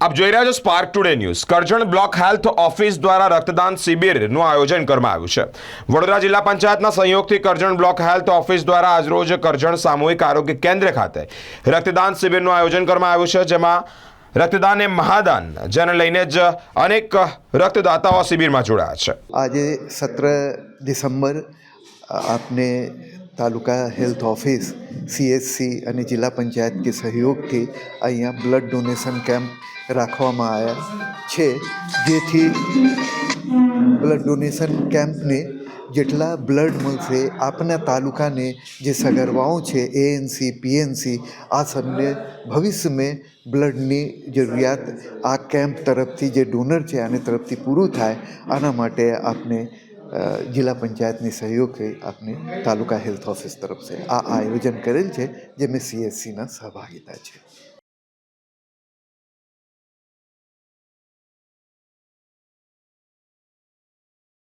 આપ જોઈ રહ્યા છો spark today news. Karjan block health office દ્વારા રક્તદાન શિબિરનું આયોજન કરવામાં આવ્યું છે। વડોદરા જિલ્લા પંચાયતના સહયોગથી કરજણ બ્લોક હેલ્થ ઓફિસ દ્વારા આજરોજ કરજણ સામૂહિક આરોગ્ય કેન્દ્ર ખાતે રક્તદાન શિબિરનું આયોજન કરવામાં આવ્યું છે, જેમાં રક્તદાન એ મહાદાન જેને લઈને જ અનેક રક્તદાતાઓ શિબિરમાં જોડાયા છે। આજે 17 ડિસેમ્બર આપने तालुका हेल्थ ऑफिस CHC અને જિલ્લા પંચાયત કે સહયોગથી અહીંયા બ્લડ ડોનેશન કેમ્પ રાખવામાં આવ્યા છે, જેથી બ્લડ ડોનેશન કેમ્પને જેટલા બ્લડ મળશે આપના તાલુકાને જે સગર્ભાઓ છે ANC PNC આ સબને ભવિષ્ય में બ્લડની જરૂરિયાત આ કેમ્પ તરફથી જે ડોનર છે આને તરફથી પૂરું થાય, આના માટે આપને જિલ્લા પંચાયતની સહયોગથી આપને તાલુકા હેલ્થ ઓફિસ તરફ से આ આયોજન કરેલ છે, જેમાં CHCના સહભાગિતા છે।